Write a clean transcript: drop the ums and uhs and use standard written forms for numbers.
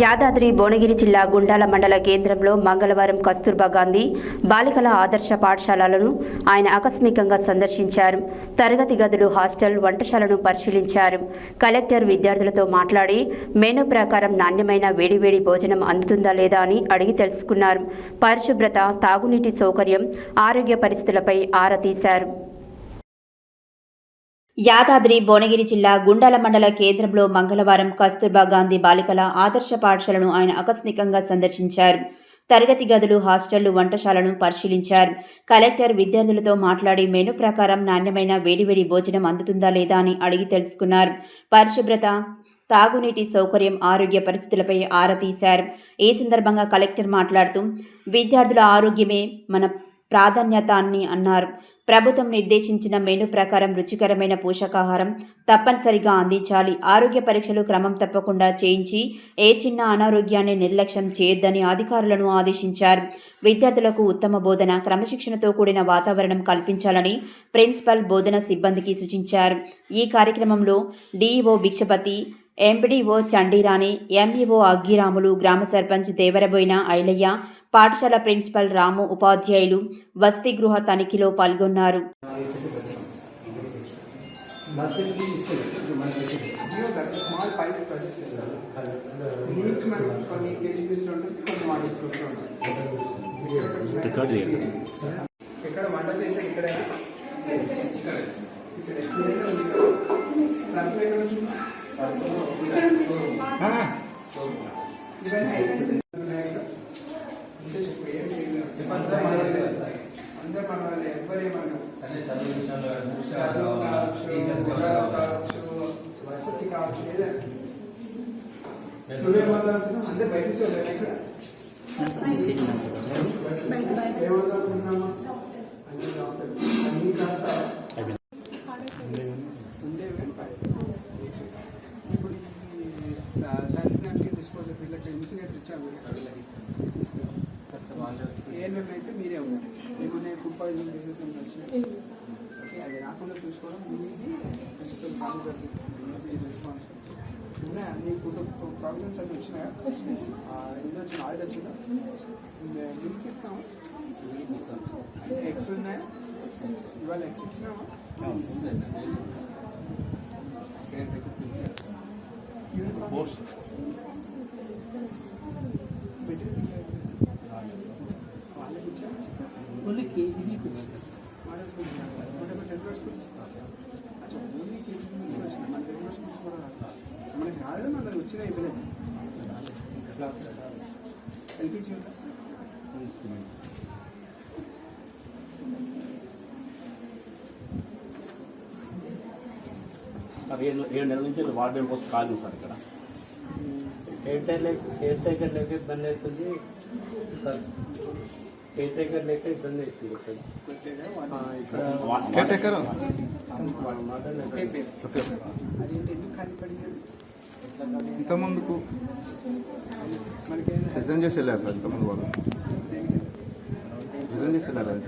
యాదాద్రి భువనగిరి జిల్లా గుండాల మండల కేంద్రంలో మంగళవారం కస్తూర్బా గాంధీ బాలికల ఆదర్శ పాఠశాలలను ఆయన ఆకస్మికంగా సందర్శించారు. తరగతి గదులు, హాస్టల్, వంటశాలను పరిశీలించారు. కలెక్టర్ విద్యార్థులతో మాట్లాడి మెనూ ప్రకారం నాణ్యమైన వేడివేడి భోజనం అందుతుందా లేదా అని అడిగి తెలుసుకున్నారు. పరిశుభ్రత, తాగునీటి సౌకర్యం, ఆరోగ్య పరిస్థితులపై ఆరా తీశారు. యాదాద్రి భువనగిరి జిల్లా గుండాల మండల కేంద్రంలో మంగళవారం కస్తూర్బా గాంధీ బాలికల ఆదర్శ పాఠశాలను ఆయన ఆకస్మికంగా సందర్శించారు. తరగతి గదులు, హాస్టళ్లు, వంటశాలను పరిశీలించారు. కలెక్టర్ విద్యార్థులతో మాట్లాడి మెనూ ప్రకారం నాణ్యమైన వేడివేడి భోజనం అందుతుందా లేదా అని అడిగి తెలుసుకున్నారు. పరిశుభ్రత, తాగునీటి సౌకర్యం, ఆరోగ్య పరిస్థితులపై ఆరా తీశారు. ఈ సందర్భంగా కలెక్టర్ మాట్లాడుతూ విద్యార్థుల ఆరోగ్యమే మన ప్రాధాన్యత అని అన్నారు. ప్రభుత్వం నిర్దేశించిన మెనూ ప్రకారం రుచికరమైన పోషకాహారం తప్పనిసరిగా అందించాలి. ఆరోగ్య పరీక్షలు క్రమం తప్పకుండా చేయించి ఏ చిన్న అనారోగ్యాన్ని నిర్లక్ష్యం చేయొద్దని అధికారులను ఆదేశించారు. విద్యార్థులకు ఉత్తమ బోధన, క్రమశిక్షణతో కూడిన వాతావరణం కల్పించాలని ప్రిన్సిపల్, బోధన సిబ్బందికి సూచించారు. ఈ కార్యక్రమంలో DEO Bhikshapathi, MPDO Chandirani, MEO Aggiramulu, గ్రామ సర్పంచ్ దేవరబోయిన ఐలయ్య, పాఠశాల ప్రిన్సిపల్ రాము, ఉపాధ్యాయులు వసతి గృహ తనిఖీలో పాల్గొన్నారు. వసతి కావచ్చు, నువ్వేమాట్లాడుతున్నావు అంటే బయట ఏమనుకుంటున్నామా అంటే డాక్టర్ అన్ని కాస్త ఇప్పుడు శానిటరీ డిస్పోజల్ వీళ్ళకి ఇన్సినేటర్ ఇచ్చాము. ఏఎన్ఎం అయితే మీరే ఉన్నారు. ఏమన్నా ఫుడ్ పాయిజనింగ్ కేసెస్ ఏమైనా వచ్చినాయి, ఓకే, అది రాకుండా చూసుకోవడం మీది రెస్పాన్సిబిలిటీ. ఉన్నాయా మీ ఫుడ్ ప్రాబ్లమ్స్ అన్నీ వచ్చినాయా? ఇది వచ్చిన ఆయిల్ వచ్చిందా? మిల్క్ ఇస్తాము, ఎగ్స్ ఉన్నాయా? ఇవాళ ఎగ్స్ ఇచ్చినామా? యూనిఫామ్స్ వాళ్ళకి ఇచ్చాము. ఓన్లీ కేజీ మనకి రాలేదు, మనకి వచ్చినా ఇవ్వలేదు. ఎల్పిజి సార్ 7 నెలల నుంచి వార్డెన్ పోస్ట్ ఖాళీ సార్. ఇక్కడ కేర్ టేకర్ లేక ఇబ్బంది అవుతుంది సార్. కేర్ టేకర్ లేక ఇబ్బంది అవుతుంది ఇంతకుముందుకు రిజైన్ చేసి వెళ్ళారు సార్. ఇంతకుముందు వాళ్ళు రిజైన్ చేసి వెళ్ళారు.